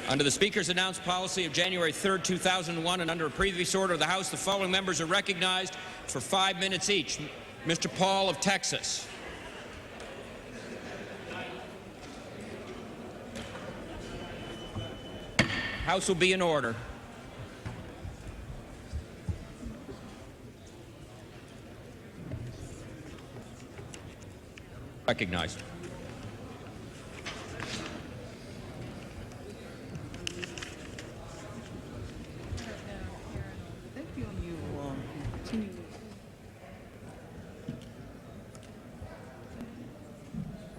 Under the Speaker's announced policy of January 3rd, 2001, and under a previous order of the House, the following members are recognized for 5 minutes each. Mr. Paul of Texas. House will be in order. Recognized.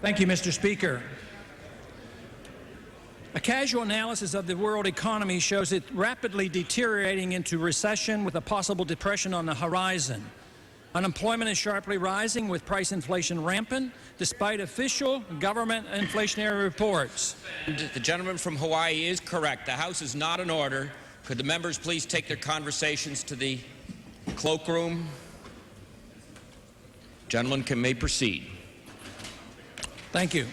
Thank you, Mr. Speaker. A casual analysis of the world economy shows it rapidly deteriorating into recession with a possible depression on the horizon. Unemployment is sharply rising with price inflation rampant, despite official government inflationary reports. The gentleman from Hawaii is correct. The House is not in order. Could the members please take their conversations to the cloakroom? Gentlemen may proceed. Thank you.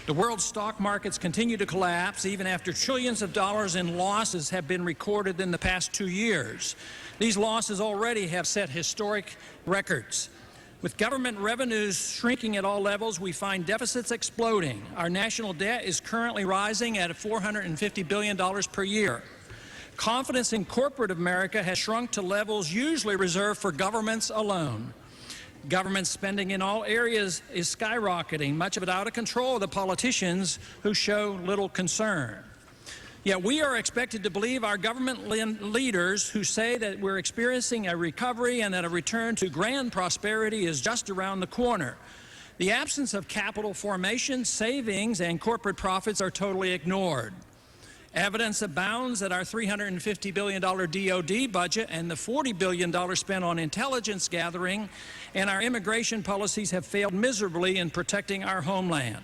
The world's stock markets continue to collapse even after trillions of dollars in losses have been recorded in the past 2 years. These losses already have set historic records. With government revenues shrinking at all levels, we find deficits exploding. Our national debt is currently rising at $450 billion per year. Confidence in corporate America has shrunk to levels usually reserved for governments alone. Government spending in all areas is skyrocketing, much of it out of control of the politicians who show little concern. Yet we are expected to believe our government leaders who say that we're experiencing a recovery and that a return to grand prosperity is just around the corner. The absence of capital formation, savings, and corporate profits are totally ignored. Evidence abounds that our $350 billion DOD budget and the $40 billion spent on intelligence gathering and our immigration policies have failed miserably in protecting our homeland.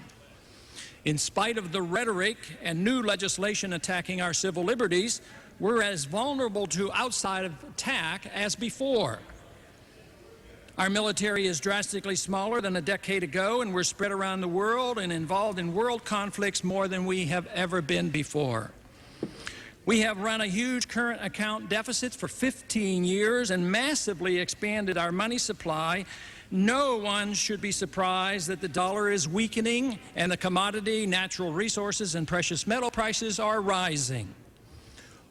In spite of the rhetoric and new legislation attacking our civil liberties, we're as vulnerable to outside attack as before. Our military is drastically smaller than a decade ago, and we're spread around the world and involved in world conflicts more than we have ever been before. We have run a huge current account deficit for 15 years and massively expanded our money supply. No one should be surprised that the dollar is weakening and the commodity, natural resources, and precious metal prices are rising.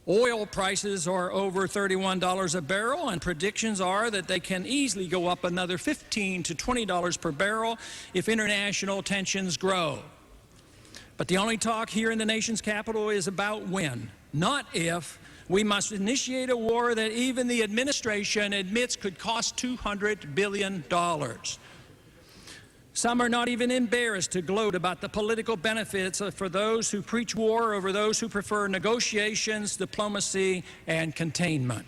Oil prices are over $31 a barrel, and predictions are that they can easily go up another $15 to $20 per barrel if international tensions grow. But the only talk here in the nation's capital is about when, not if. We must initiate a war that even the administration admits could cost $200 billion. Some are not even embarrassed to gloat about the political benefits for those who preach war over those who prefer negotiations, diplomacy, and containment.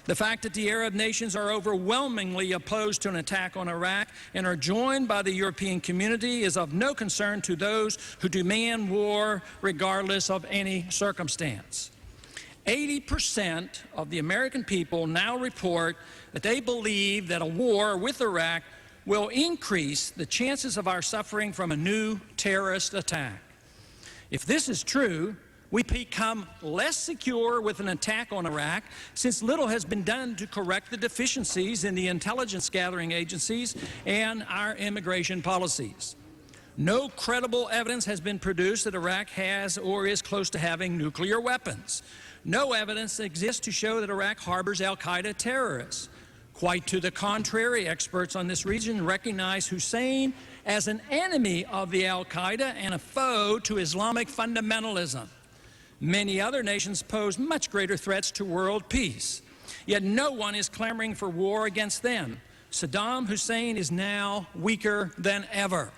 The fact that the Arab nations are overwhelmingly opposed to an attack on Iraq and are joined by the European community is of no concern to those who demand war regardless of any circumstance. 80% of the American people now report that they believe that a war with Iraq will increase the chances of our suffering from a new terrorist attack. If this is true, we become less secure with an attack on Iraq, since little has been done to correct the deficiencies in the intelligence gathering agencies and our immigration policies. No credible evidence has been produced that Iraq has or is close to having nuclear weapons. No evidence exists to show that Iraq harbors al-Qaeda terrorists. Quite to the contrary, experts on this region recognize Hussein as an enemy of the al-Qaeda and a foe to Islamic fundamentalism. Many other nations pose much greater threats to world peace, yet no one is clamoring for war against them. Saddam Hussein is now weaker than ever.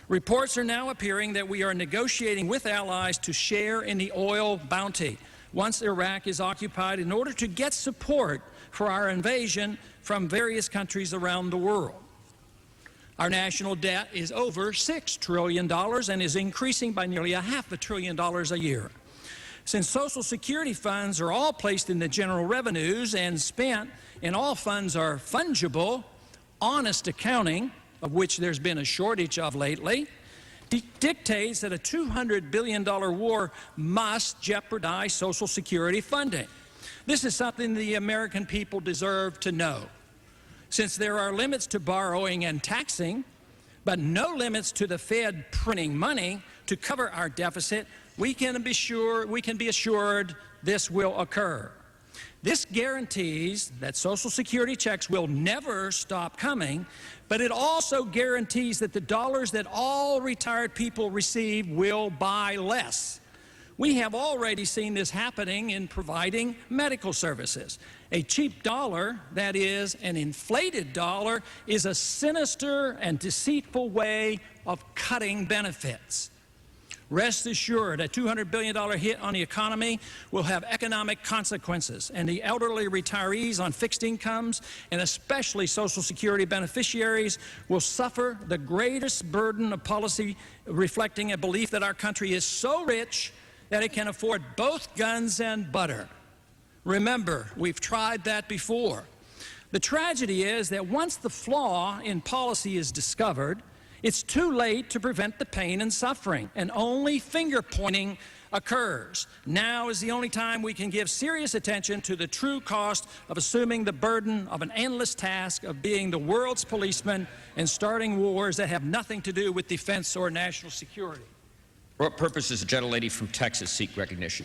Reports are now appearing that we are negotiating with allies to share in the oil bounty once Iraq is occupied in order to get support for our invasion from various countries around the world. Our national debt is over $6 trillion and is increasing by nearly $500 billion a year. Since Social Security funds are all placed in the general revenues and spent, and all funds are fungible, honest accounting, of which there's been a shortage of lately, dictates that a $200 billion war must jeopardize Social Security funding. This is something the American people deserve to know. Since there are limits to borrowing and taxing, but no limits to the Fed printing money to cover our deficit, we can be assured this will occur. This guarantees that Social Security checks will never stop coming, but it also guarantees that the dollars that all retired people receive will buy less. We have already seen this happening in providing medical services. A cheap dollar, that is, an inflated dollar, is a sinister and deceitful way of cutting benefits. Rest assured, a $200 billion hit on the economy will have economic consequences, and the elderly retirees on fixed incomes, and especially Social Security beneficiaries, will suffer the greatest burden of policy reflecting a belief that our country is so rich that it can afford both guns and butter. Remember, we've tried that before. The tragedy is that once the flaw in policy is discovered, it's too late to prevent the pain and suffering, and only finger-pointing occurs. Now is the only time we can give serious attention to the true cost of assuming the burden of an endless task of being the world's policeman and starting wars that have nothing to do with defense or national security. For what purpose does the gentlelady from Texas seek recognition?